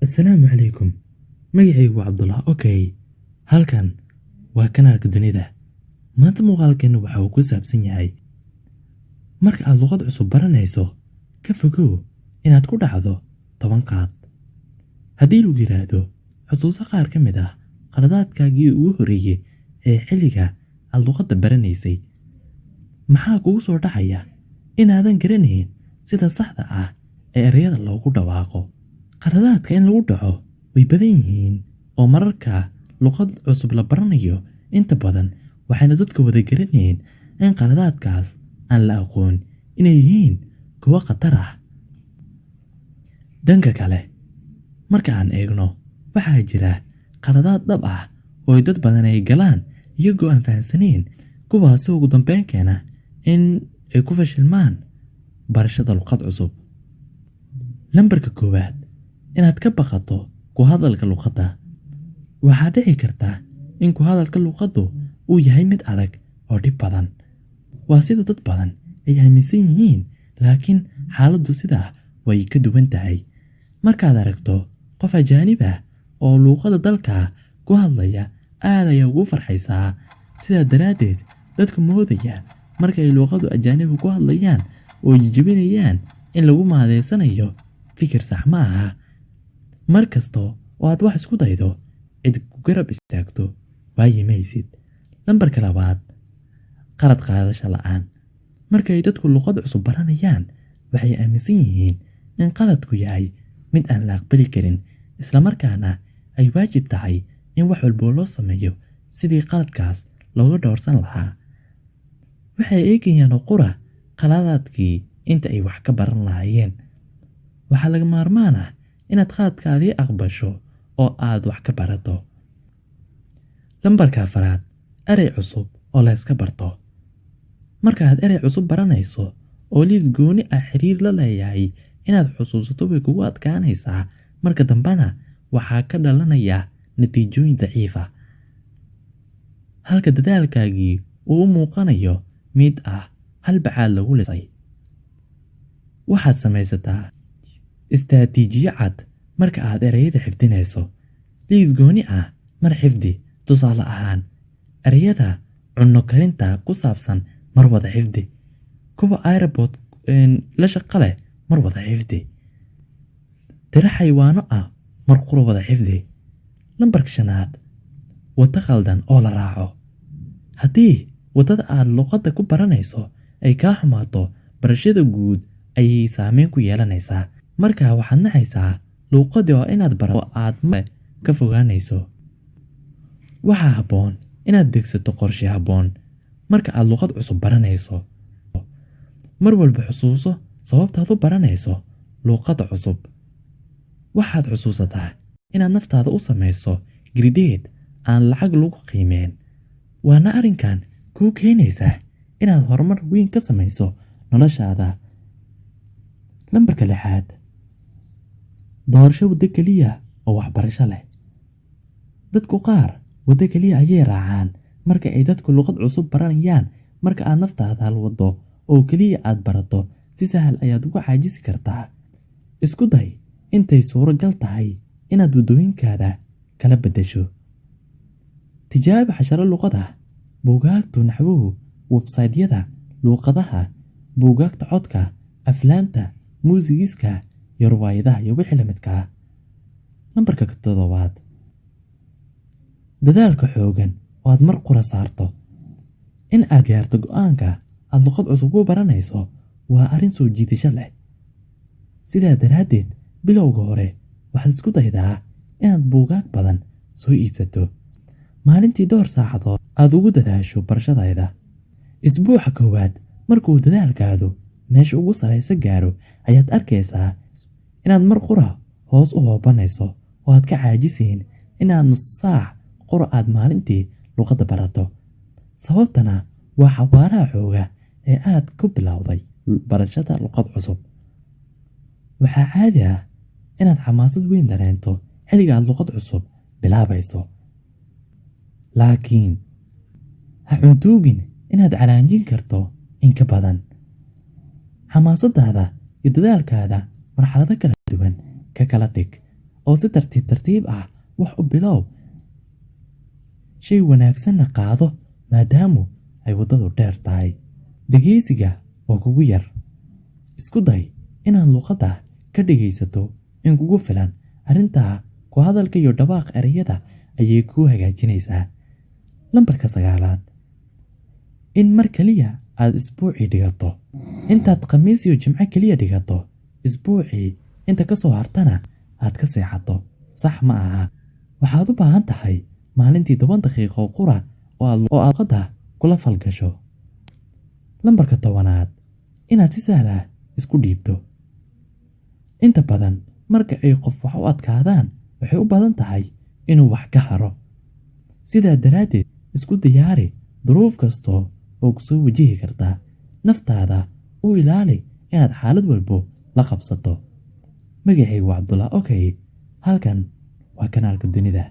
Assalaamu calaykum. Magacaygu waa Cabdullah. Halkan waa kanaalka dunida. Maanta muuqaalkeenu waxa uu ku saabsan yahay marka aad luqad cusub baranayso, ka fogow inaad ku dhacdo 10 qalad. Haddii lagu yiraahdo xusuuso qaar ka mid ah qaladaadkaagii ugu horreeyay ee xilliga aad luqadda baranaysay, maxaa kugu soo dhacaya inaadan garanayn sida saxda ah ee ereyada loogu dhawaaqo? Qaladaadka in lagu dhaco way badan yihiin oo mararka luqad cusub la baranayo inta badan waxayna dadka wada garanayn in qaladaadkaas aan la aqoon inay yihiin kuwo khatar ah. Dhanka kale, marka aan eegno, waxaa jira qaladaad dhab ah oo dad badan ay galaan iyagoo aan fahansanayn, kuwaas ugu dambeyn keena in ay ku fashilmaan barashada luqad cusub. Lambarka koowaad, inaad ka baqato ku hadalka luqadda. Waxaa dhici karta in ku hadalka luqaddu uu yahay mid adag oo dhib badan. Waa sida dad badan ay aaminsan yihiin, laakiin xaaladdu sidaa way ka duwan tahay. Markaad aragto qof ajaanib ah oo luqadda dalka ku hadlaya, aad ayay ugu farxaysaa. Sidaa daraaddeed, dadka moodaya marka ay luqaddu ajaanib ku hadlayaan oo jijibinayaan in lagu maadeysanayo fikir sax ma aha. Markasta oo aad wax isku daydo, cid ku garab istaagto waayi maysid. Lambarka labaad, qalad qaadasho la'aan. Marka ay dadku luqad cusub baranayaan, waxay aaminsan yihiin in qaladku yahay mid aan la aqbali karin, isla markaana ay waajib tahay in wax walba loo sameeyo sidii qaladkaas looga dhowrsan lahaa. Waxay eegayaan oo qura qaladaadkii inta ay wax ka baran lahaayeen. Waxaa laga maarmaan ah inaad qaladkaadii aqbasho oo aad wax ka barato. Lambarka afraad, erey cusub oo la iska barto. Marka aad erey cusub baranayso oo liis gooni ah xiriir la leeyahay, inaad xusuusato way kugu adkaanaysaa. Marka dambena waxaa ka dhalanaya natiijooyin daciif ah, halka dadaalkaagii uu u muuqanayo mid ah hal bacaad lagu lisay. Waxaad samaysataa istaraatiijiyo cad marka aad ereyada xifdinayso. Liis gooni ah mar xifdi. Tusaale ahaan, ereyada cunno karinta ku saabsan mar wada xifdi. Kuwa airport la shaqo leh mar wada xifdi. Tiro xayawaano ah mar qura wada xifdi. Lambarka shanaad, waddo khaldan oo la raaco. Haddii waddada aad luqadda ku baranayso ay kaa xumaato, barashada guud ayay saameyn ku yeelanaysaa. Markaa waxaad nacaysaa luqadda oo inaad barato aad ka fogaanayso. Waxaa habboon inaad degsato qorshe habboon marka aad luqad cusub baranayso. Mar walba xusuuso sababtaad u baranayso luqadda cusub. Waxaad xusuusataa inaad naftaada u samayso graded aan lacag lagu qiimeyn. Waana arrinkan kuu keenaysa inaad horumar weyn ka samayso noloshaada. Lambarka lixaad, doorasho waddo keliya oo waxbarasho leh. Dadku qaar waddo keliya ayay raacaan marka ay dadku luqad cusub baranayaan. Marka aad naftaada hal waddo oo keliya aad barato, si sahal ayaad uga caajisi kartaa. Isku day intay suuragal tahay inaad waddooyinkaada kala beddesho. Tijaabi casharo luqad ah, buugaagta naxwuhu, website-yada luqadaha, buugaagta codka, aflaamta, muusigiska, iyo riwaayadaha iyo wixii la midka ah. Lambarka toddobaad, dadaalka xoogan oo aad mar qura saarto. In aad gaarto go'aanka aad luqad cusub ku baranayso waa arrin soo jiidasho leh. Sidaa daraaddeed, bilowga hore waxaad isku daydaa inaad buugaag badan soo iibsato. Maalintii dhowr saacadood aad ugu dadaasho barashadayda. Isbuuca koowaad markuu dadaalkaadu meesha ugu sareysa gaaro, ayaad arkaysaa inaad mar qura hoos u hoobanayso oo aad ka caajisayn inaad nus saac qura aad maalintii luqadda barato. Sababtana waa xawaaraha xooga ee aad ku bilowday barashada luqad cusub. Waxaa caadi ah inaad xamaasad weyn dareento xilliga aad luqad cusub bilaabayso, laakiin ha cuntuugin inaad calaanjin karto in ka badan. Xamaasadaada iyo dadaalkaada marxalado kala duwan ka kala dhig oo si tartiib tartiib ah wax u bilow. Shay wanaagsanna qaado maadaamu ay waddadu dheer tahay. Dhegeysiga oo kugu yar. Isku day inaad luqadda ka dhegaysato in kugu filan. Arrintaa ku hadalka iyo dhawaaq erayada ayay kuu hagaajinaysaa. Lambarka 9. In mar kaliya aad isbuucii dhigato. Intaad khamiis iyo jimco kaliya dhigato isbuucii, inta ka soo hartana aad ka seexato. Sax ma aha. Waxaad u baahan tahay maalintii 10 daqiiqo qura oo aad luqadda kula falgasho. Lambarka 10. Inaad si sahal ah isku dhiibto. Inta badan marka ay qof wax u adkaadaan waxay u badan tahay inuu wax ka haro. Sidaa daraaddeed isku diyaari duruuf kasto oo ku soo wajihi karta. Naftaada u ilaali inaad xaalad walbo la qabsato. Magacaygu waa Cabdullah. Okay, halkan waa kanaalka dunida.